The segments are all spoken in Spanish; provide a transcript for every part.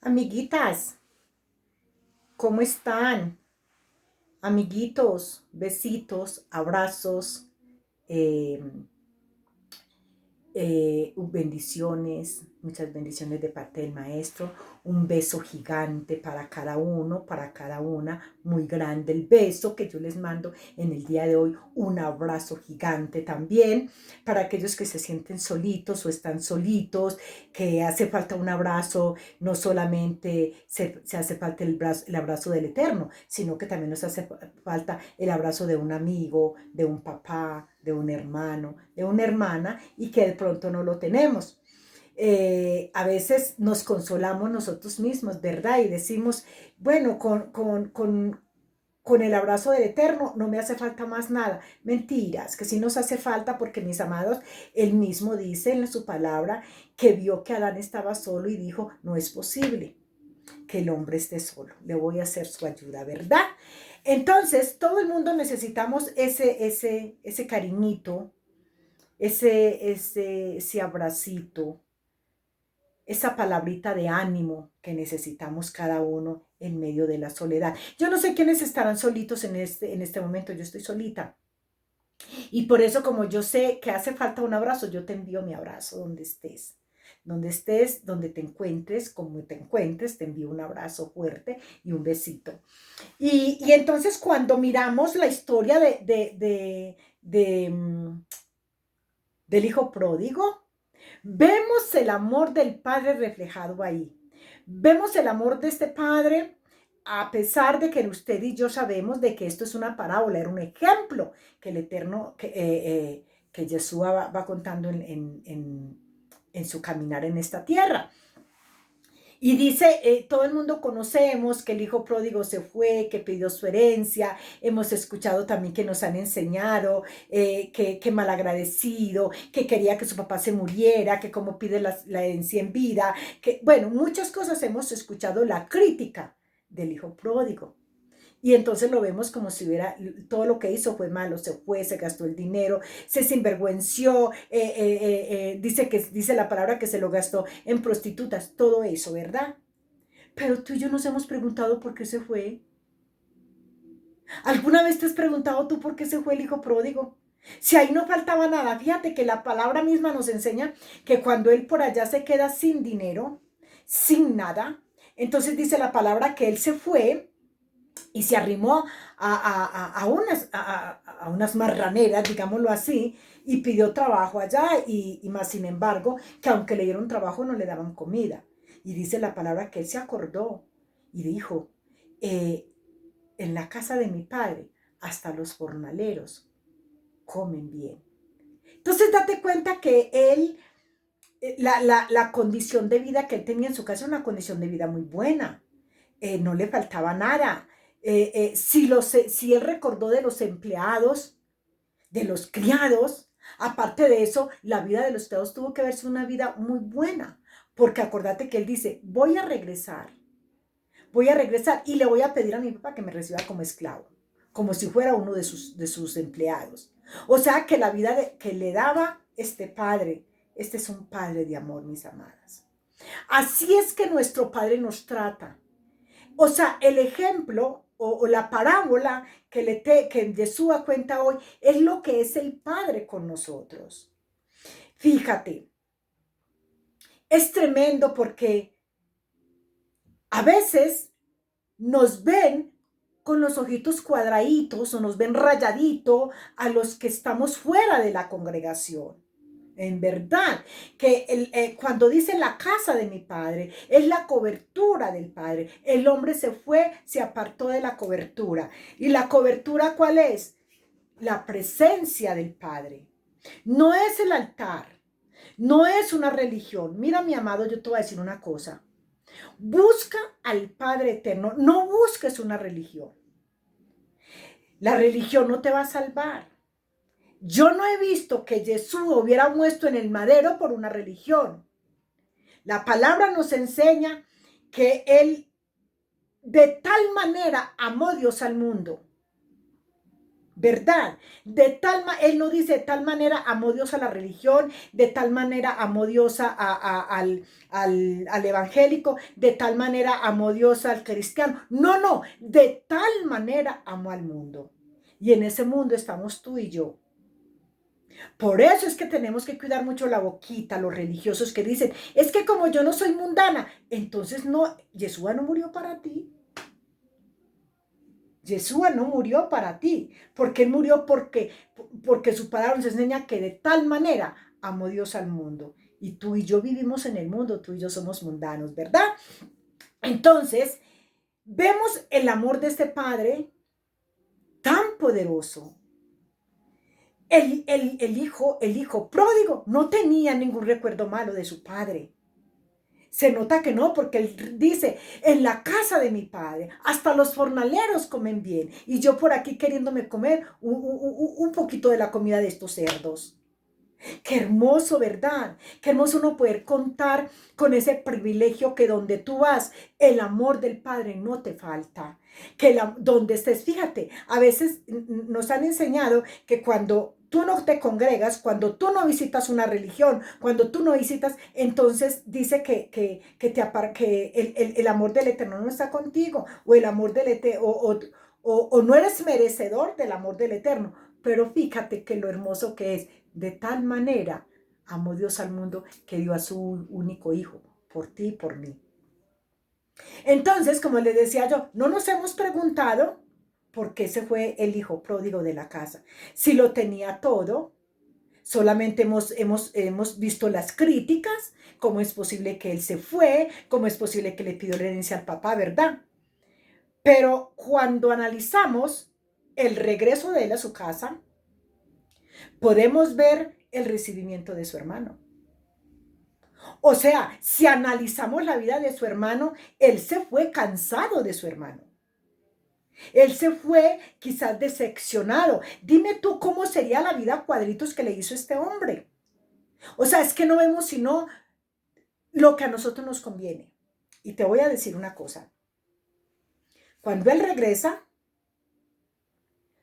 Amiguitas, ¿cómo están? Amiguitos, besitos, abrazos, eh, bendiciones, muchas bendiciones de parte del maestro, un beso gigante para cada uno, para cada una, muy grande el beso que yo les mando en el día de hoy, un abrazo gigante también para aquellos que se sienten solitos o están solitos, que hace falta un abrazo, no solamente se hace falta el abrazo del Eterno, sino que también nos hace falta el abrazo de un amigo, de un papá, de un hermano, de una hermana, y que de pronto no lo tenemos. A veces nos consolamos nosotros mismos, ¿verdad? Y decimos, bueno, con el abrazo del Eterno no me hace falta más nada. Mentiras, que sí nos hace falta porque, mis amados, él mismo dice en su palabra que vio que Adán estaba solo y dijo, no es posible que el hombre esté solo, le voy a hacer su ayuda, ¿verdad? Entonces, todo el mundo necesitamos ese cariñito, ese abracito, esa palabrita de ánimo que necesitamos cada uno en medio de la soledad. Yo no sé quiénes estarán solitos en este momento, yo estoy solita. Y por eso, como yo sé que hace falta un abrazo, yo te envío mi abrazo donde estés. Donde estés, donde te encuentres, como te encuentres, te envío un abrazo fuerte y un besito. Y entonces cuando miramos la historia del hijo pródigo, vemos el amor del padre reflejado ahí. Vemos el amor de este padre, a pesar de que usted y yo sabemos de que esto es una parábola, era un ejemplo que el Eterno, que Yeshua va contando en su caminar en esta tierra. Y dice, todo el mundo conocemos que el hijo pródigo se fue, que pidió su herencia, hemos escuchado también que nos han enseñado que malagradecido, que quería que su papá se muriera, que como pide la herencia en vida, que bueno, muchas cosas hemos escuchado la crítica del hijo pródigo. Y entonces lo vemos como si hubiera, todo lo que hizo fue malo, se fue, se gastó el dinero, se sinvergüenció, dice la palabra que se lo gastó en prostitutas, todo eso, ¿verdad? Pero tú y yo nos hemos preguntado por qué se fue. ¿Alguna vez te has preguntado tú por qué se fue el hijo pródigo? Si ahí no faltaba nada, fíjate que la palabra misma nos enseña que cuando él por allá se queda sin dinero, sin nada, entonces dice la palabra que él se fue y se arrimó a unas marraneras, digámoslo así, y pidió trabajo allá, y más sin embargo, que aunque le dieron trabajo no le daban comida. Y dice la palabra que él se acordó y dijo, eh, en la casa de mi padre hasta los jornaleros comen bien. Entonces date cuenta que él, la condición de vida que él tenía en su casa era una condición de vida muy buena. No le faltaba nada. Si él recordó de los empleados, de los criados, aparte de eso, la vida de los criados tuvo que verse una vida muy buena, porque acordate que él dice, voy a regresar y le voy a pedir a mi papá que me reciba como esclavo, como si fuera uno de sus empleados. O sea que la vida que le daba este padre, este es un padre de amor, mis amadas. Así es que nuestro padre nos trata. O sea, el ejemplo o la parábola que Yeshua cuenta hoy es lo que es el Padre con nosotros. Fíjate, es tremendo porque a veces nos ven con los ojitos cuadraditos o nos ven rayadito a los que estamos fuera de la congregación. En verdad, que cuando dice la casa de mi padre, es la cobertura del padre. El hombre se fue, se apartó de la cobertura. ¿Y la cobertura cuál es? La presencia del padre. No es el altar, no es una religión. Mira, mi amado, yo te voy a decir una cosa. Busca al Padre Eterno, no busques una religión. La religión no te va a salvar. Yo no he visto que Jesús hubiera muerto en el madero por una religión. La palabra nos enseña que Él de tal manera amó Dios al mundo, ¿verdad? Él no dice de tal manera amó Dios a la religión, de tal manera amó Dios al evangélico, de tal manera amó Dios al cristiano. No, no, de tal manera amó al mundo. Y en ese mundo estamos tú y yo. Por eso es que tenemos que cuidar mucho la boquita, los religiosos que dicen, es que como yo no soy mundana, entonces no, Yeshua no murió para ti. Yeshua no murió para ti, porque él murió porque su palabra nos enseña que de tal manera amó Dios al mundo. Y tú y yo vivimos en el mundo, tú y yo somos mundanos, ¿verdad? Entonces, vemos el amor de este Padre tan poderoso. El hijo pródigo no tenía ningún recuerdo malo de su padre. Se nota que no, porque él dice, en la casa de mi padre, hasta los jornaleros comen bien. Y yo por aquí queriéndome comer un poquito de la comida de estos cerdos. Qué hermoso, ¿verdad? Qué hermoso uno poder contar con ese privilegio que donde tú vas, el amor del Padre no te falta. Donde estés, fíjate, a veces nos han enseñado que cuando tú no te congregas, cuando tú no visitas una religión, cuando tú no visitas, entonces dice que el amor del Eterno no está contigo, o el amor del Eterno, o no eres merecedor del amor del Eterno. Pero fíjate que lo hermoso que es, de tal manera amó Dios al mundo que dio a su único hijo, por ti y por mí. Entonces, como les decía yo, no nos hemos preguntado por qué se fue el hijo pródigo de la casa. Si lo tenía todo, solamente hemos visto las críticas, cómo es posible que él se fue, cómo es posible que le pidió la herencia al papá, ¿verdad? Pero cuando analizamos el regreso de él a su casa, podemos ver el recibimiento de su hermano. O sea, si analizamos la vida de su hermano, él se fue cansado de su hermano. Él se fue quizás decepcionado. Dime tú cómo sería la vida a cuadritos que le hizo este hombre. O sea, es que no vemos sino lo que a nosotros nos conviene. Y te voy a decir una cosa. Cuando él regresa,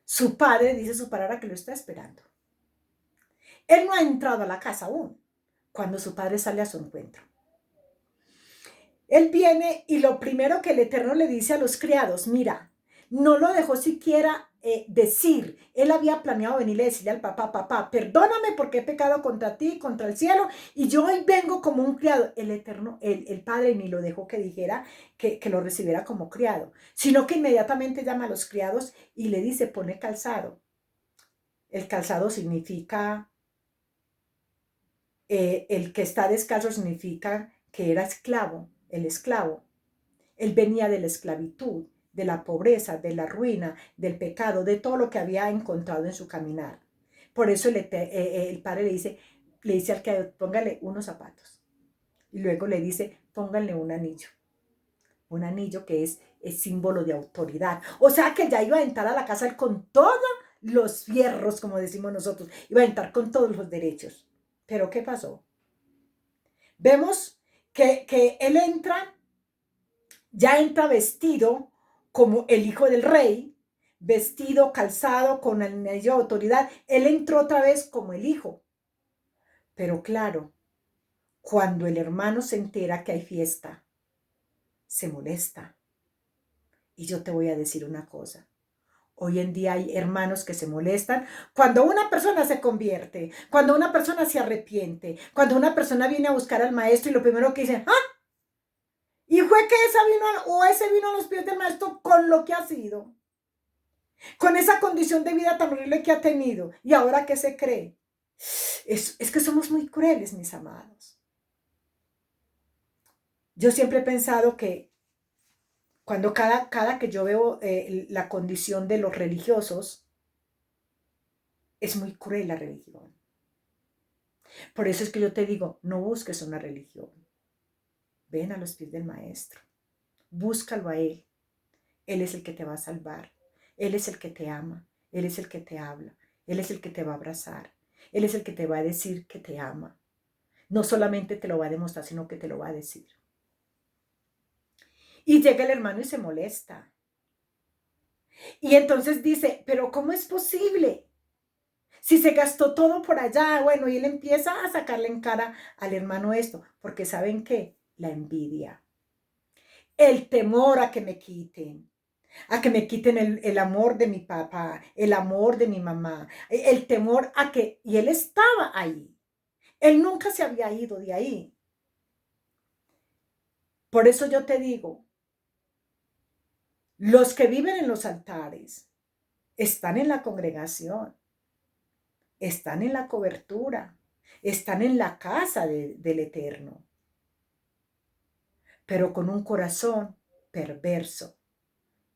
su padre dice su palabra que lo está esperando. Él no ha entrado a la casa aún, cuando su padre sale a su encuentro. Él viene y lo primero que el Eterno le dice a los criados, mira, no lo dejó siquiera decir. Él había planeado venirle a decirle al papá, papá, perdóname porque he pecado contra ti, contra el cielo, y yo hoy vengo como un criado. El Eterno, el Padre ni lo dejó que dijera que lo recibiera como criado, sino que inmediatamente llama a los criados y le dice, pone calzado. El calzado significa, el que está descalzo significa que era esclavo, el esclavo. Él venía de la esclavitud, de la pobreza, de la ruina, del pecado, de todo lo que había encontrado en su caminar. Por eso el padre le dice al que póngale unos zapatos. Y luego le dice, pónganle un anillo. Un anillo que es símbolo de autoridad. O sea que ya iba a entrar a la casa con todos los fierros, como decimos nosotros. Iba a entrar con todos los derechos. Pero ¿qué pasó? Vemos que él ya entra vestido como el hijo del rey, vestido, calzado, con el anillo de autoridad. Él entró otra vez como el hijo. Pero claro, cuando el hermano se entera que hay fiesta, se molesta. Y yo te voy a decir una cosa. Hoy en día hay hermanos que se molestan cuando una persona se convierte, cuando una persona se arrepiente, cuando una persona viene a buscar al maestro y lo primero que dice, ¡ah! Y fue que ese vino a los pies del maestro con lo que ha sido, con esa condición de vida tan horrible que ha tenido. ¿Y ahora qué se cree? Es que somos muy crueles, mis amados. Yo siempre he pensado que cuando cada que yo veo la condición de los religiosos, es muy cruel la religión. Por eso es que yo te digo, no busques una religión. Ven a los pies del maestro. Búscalo a él. Él es el que te va a salvar. Él es el que te ama. Él es el que te habla. Él es el que te va a abrazar. Él es el que te va a decir que te ama. No solamente te lo va a demostrar, sino que te lo va a decir. Y llega el hermano y se molesta. Y entonces dice, pero ¿cómo es posible? Si se gastó todo por allá, bueno, y él empieza a sacarle en cara al hermano esto, porque ¿saben qué? La envidia, el temor a que me quiten el amor de mi papá, el amor de mi mamá, el temor a que, y él estaba ahí, él nunca se había ido de ahí. Por eso yo te digo, los que viven en los altares están en la congregación, están en la cobertura, están en la casa del Eterno, pero con un corazón perverso,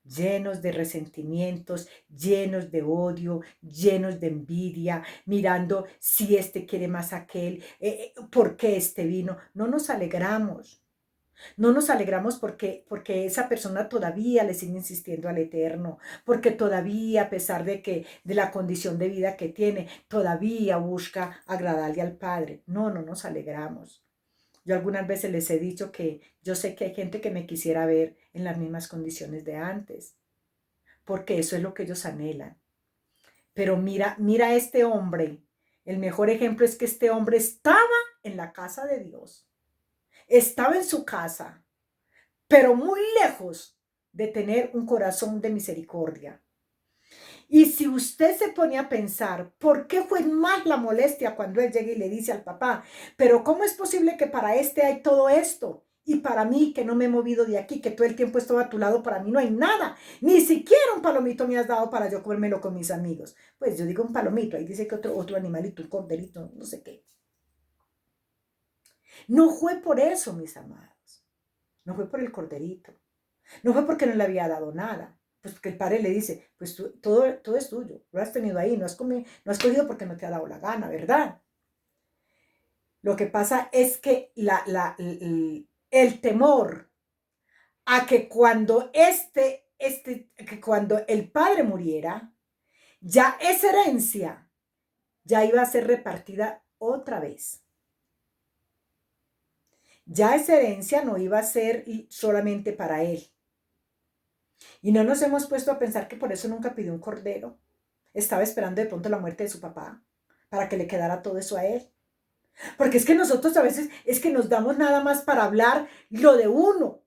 llenos de resentimientos, llenos de odio, llenos de envidia, mirando si este quiere más a aquel, por qué este vino. No nos alegramos. No nos alegramos porque esa persona todavía le sigue insistiendo al Eterno, porque todavía, a pesar de que de la condición de vida que tiene, todavía busca agradarle al Padre. No, no nos alegramos. Yo algunas veces les he dicho que yo sé que hay gente que me quisiera ver en las mismas condiciones de antes, porque eso es lo que ellos anhelan. Pero mira, mira a este hombre. El mejor ejemplo es que este hombre estaba en la casa de Dios, estaba en su casa, pero muy lejos de tener un corazón de misericordia. Y si usted se pone a pensar, ¿por qué fue más la molestia cuando él llega y le dice al papá, pero cómo es posible que para este hay todo esto? Y para mí, que no me he movido de aquí, que todo el tiempo estuve a tu lado, para mí no hay nada. Ni siquiera un palomito me has dado para yo comérmelo con mis amigos. Pues yo digo un palomito, ahí dice que otro animalito, un corderito, no sé qué. No fue por eso, mis amados. No fue por el corderito. No fue porque no le había dado nada. Pues porque el padre le dice, pues todo es tuyo, lo has tenido ahí, no has cogido porque no te ha dado la gana, ¿verdad? Lo que pasa es que el temor a que cuando que cuando el padre muriera, ya esa herencia ya iba a ser repartida otra vez. Ya esa herencia no iba a ser solamente para él. Y no nos hemos puesto a pensar que por eso nunca pidió un cordero. Estaba esperando de pronto la muerte de su papá para que le quedara todo eso a él. Porque es que nosotros a veces es que nos damos nada más para hablar lo de uno,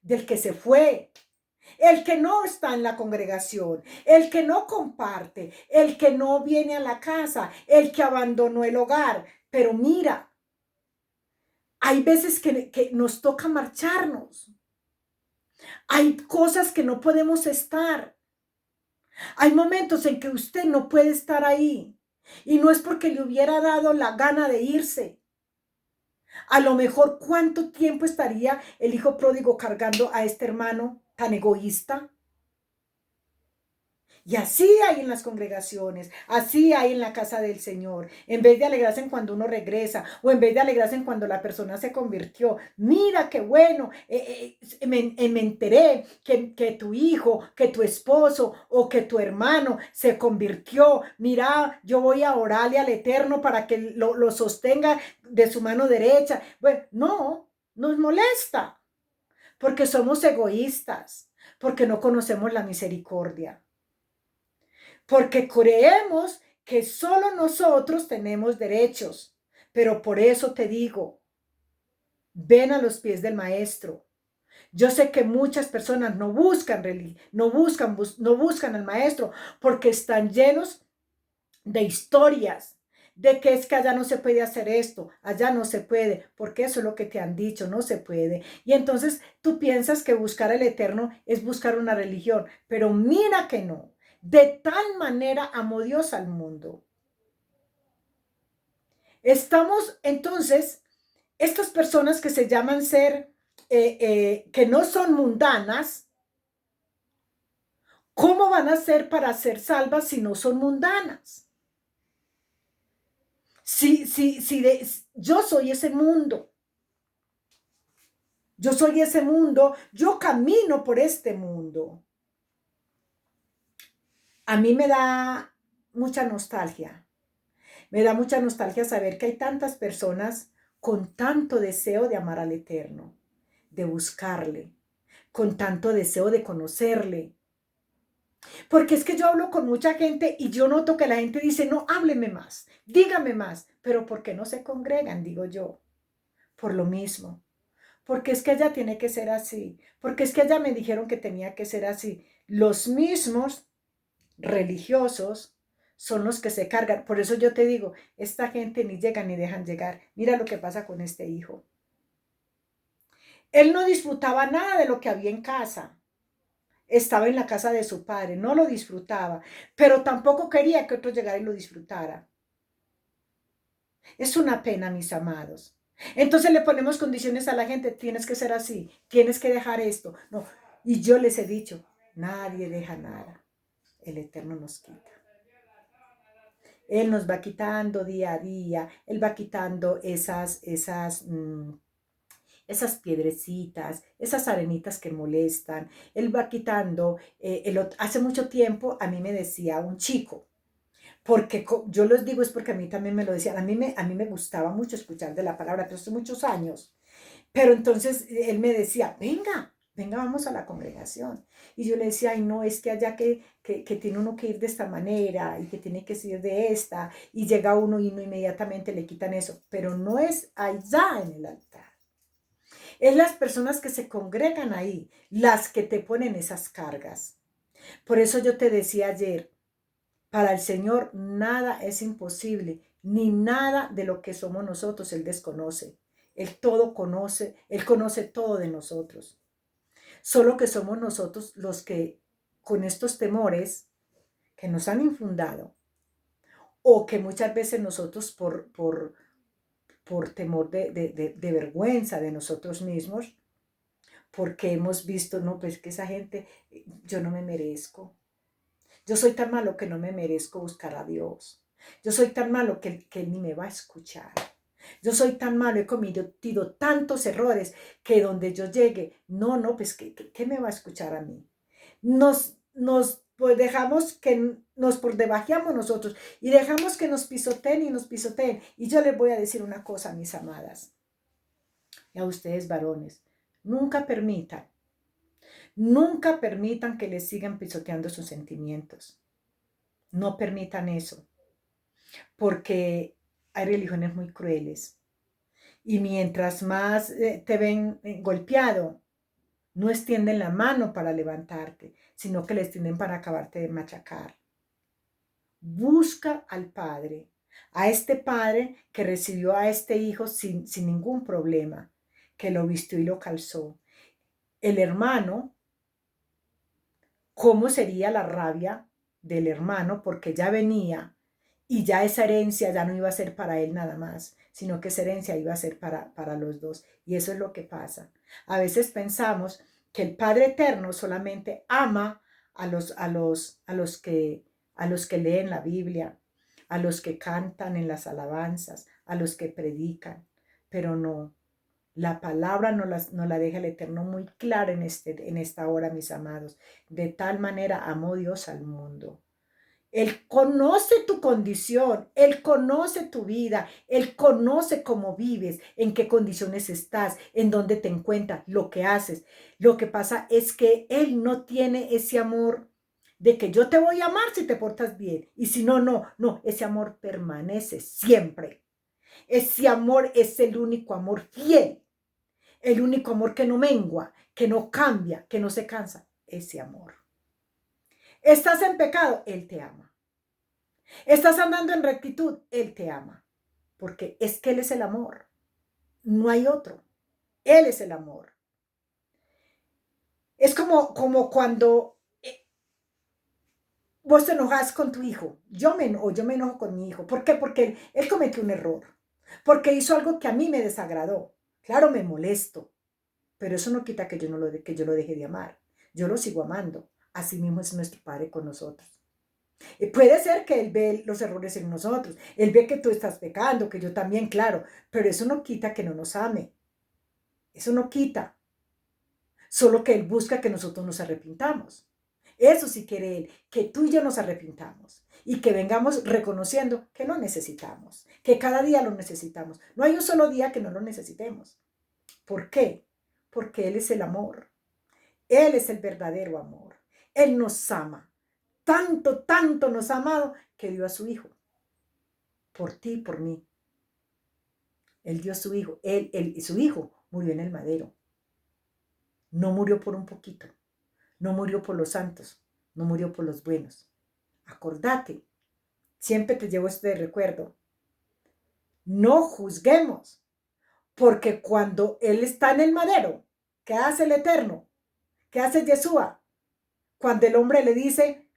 del que se fue, el que no está en la congregación, el que no comparte, el que no viene a la casa, el que abandonó el hogar. Pero mira, hay veces que nos toca marcharnos. Hay cosas que no podemos estar. Hay momentos en que usted no puede estar ahí. Y no es porque le hubiera dado la gana de irse. A lo mejor, ¿cuánto tiempo estaría el hijo pródigo cargando a este hermano tan egoísta? Y así hay en las congregaciones, así hay en la casa del Señor. En vez de alegrarse en cuando uno regresa o en vez de alegrarse en cuando la persona se convirtió. Mira qué bueno, me enteré que tu hijo, que tu esposo o que tu hermano se convirtió. Mira, yo voy a orarle al Eterno para que lo sostenga de su mano derecha. Bueno, no, nos molesta porque somos egoístas, porque no conocemos la misericordia. Porque creemos que solo nosotros tenemos derechos. Pero por eso te digo, ven a los pies del maestro. Yo sé que muchas personas no buscan al maestro porque están llenos de historias, de que es que allá no se puede hacer esto, allá no se puede, porque eso es lo que te han dicho, no se puede. Y entonces tú piensas que buscar el eterno es buscar una religión, pero mira que no. De tal manera amó Dios al mundo. Estamos entonces, estas personas que se llaman ser, que no son mundanas, ¿cómo van a ser para ser salvas si no son mundanas? Yo soy ese mundo. Yo soy ese mundo. Yo camino por este mundo. A mí me da mucha nostalgia. Me da mucha nostalgia saber que hay tantas personas con tanto deseo de amar al Eterno, de buscarle, con tanto deseo de conocerle. Porque es que yo hablo con mucha gente y yo noto que la gente dice, no, hábleme más, dígame más, pero ¿por qué no se congregan? Digo yo, por lo mismo. Porque es que ella tiene que ser así, porque es que ella me dijeron que tenía que ser así. Los mismos religiosos son los que se cargan. Por eso yo te digo, esta gente ni llega ni dejan llegar. Mira lo que pasa con este hijo. Él no disfrutaba nada de lo que había en casa. Estaba en la casa de su padre, no lo disfrutaba, pero tampoco quería que otro llegara y lo disfrutara. Es una pena, mis amados. Entonces le ponemos condiciones a la gente, tienes que ser así, tienes que dejar esto. No, y yo les he dicho, nadie deja nada. El Eterno nos quita. Él nos va quitando día a día, Él va quitando esas piedrecitas, esas arenitas que molestan. Él va quitando, hace mucho tiempo a mí me decía un chico, porque yo les digo es porque a mí también me lo decían, a mí me gustaba mucho escuchar de la palabra, pero hace muchos años. Pero entonces él me decía, venga, venga, vamos a la congregación. Y yo le decía, ay, no, es que allá que tiene uno que ir de esta manera y que tiene que ir de esta, y llega uno y no inmediatamente le quitan eso, pero no es allá en el altar. Es las personas que se congregan ahí, las que te ponen esas cargas. Por eso yo te decía ayer, para el Señor nada es imposible, ni nada de lo que somos nosotros Él desconoce. Él todo conoce, Él conoce todo de nosotros. Solo que somos nosotros los que con estos temores que nos han infundado o que muchas veces nosotros por temor de vergüenza de nosotros mismos, porque hemos visto, no, pues que esa gente, yo no me merezco. Yo soy tan malo que no me merezco buscar a Dios. Yo soy tan malo que Él ni me va a escuchar. Yo soy tan malo, he cometido tantos errores que donde yo llegue, no, pues ¿qué me va a escuchar a mí? Nos pues dejamos que nos por debajeamos nosotros y dejamos que nos pisoteen y nos pisoteen. Y yo les voy a decir una cosa, mis amadas, y a ustedes varones, nunca permitan que les sigan pisoteando sus sentimientos. No permitan eso, porque hay religiones muy crueles. Y mientras más te ven golpeado, no extienden la mano para levantarte, sino que le extienden para acabarte de machacar. Busca al Padre, a este Padre que recibió a este hijo sin ningún problema, que lo vistió y lo calzó. El hermano, ¿cómo sería la rabia del hermano? Porque ya venía y ya esa herencia ya no iba a ser para él nada más, sino que esa herencia iba a ser para los dos. Y eso es lo que pasa. A veces pensamos que el Padre Eterno solamente ama a los que leen la Biblia, a los que cantan en las alabanzas, a los que predican, pero no. La palabra nos la deja el Eterno muy clara en esta hora, mis amados. De tal manera amó Dios al mundo. Él conoce tu condición, Él conoce tu vida, Él conoce cómo vives, en qué condiciones estás, en dónde te encuentras, lo que haces. Lo que pasa es que Él no tiene ese amor de que yo te voy a amar si te portas bien y si no, no, ese amor permanece siempre. Ese amor es el único amor fiel, el único amor que no mengua, que no cambia, que no se cansa, ese amor. Estás en pecado, Él te ama. Estás andando en rectitud, Él te ama. Porque es que Él es el amor. No hay otro. Él es el amor. Es como cuando vos te enojas con tu hijo. Yo me enojo con mi hijo. ¿Por qué? Porque él cometió un error. Porque hizo algo que a mí me desagradó. Claro, me molesto. Pero eso no quita que yo lo deje de amar. Yo lo sigo amando. Así mismo es nuestro Padre con nosotros. Puede ser que Él ve los errores en nosotros, Él ve que tú estás pecando, que yo también, claro, pero eso no quita que no nos ame, eso no quita, solo que Él busca que nosotros nos arrepintamos. Eso sí quiere Él, que tú y yo nos arrepintamos y que vengamos reconociendo que lo necesitamos, que cada día lo necesitamos. No hay un solo día que no lo necesitemos. ¿Por qué? Porque Él es el amor, Él es el verdadero amor, Él nos ama. tanto, tanto nos ha amado que dio a su Hijo, por ti y por mí. Él dio a su Hijo, su Hijo murió en el madero. No murió por un poquito, no murió por los santos, no murió por los buenos. Acordate, siempre te llevo este recuerdo. No juzguemos, porque cuando Él está en el madero, ¿qué hace el Eterno? ¿Qué hace Yeshua? Cuando el hombre le dice,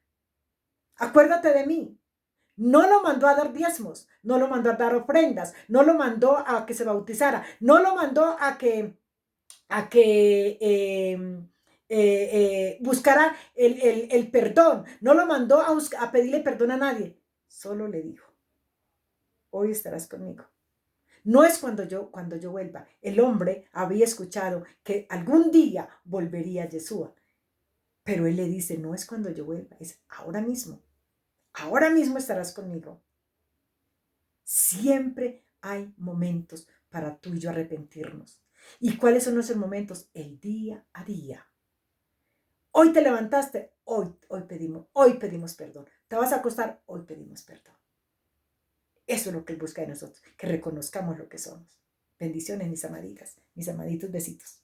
acuérdate de mí. No lo mandó a dar diezmos, no lo mandó a dar ofrendas, no lo mandó a que se bautizara, no lo mandó a que buscara el perdón, no lo mandó a pedirle perdón a nadie. Solo le dijo, hoy estarás conmigo. No es cuando yo vuelva. El hombre había escuchado que algún día volvería Yeshua. Pero él le dice, no es cuando yo vuelva, es ahora mismo. Ahora mismo estarás conmigo. Siempre hay momentos para tú y yo arrepentirnos. ¿Y cuáles son esos momentos? El día a día. Hoy te levantaste, hoy pedimos perdón. Te vas a acostar, hoy pedimos perdón. Eso es lo que Él busca de nosotros, que reconozcamos lo que somos. Bendiciones, mis amaditas, mis amaditos, besitos.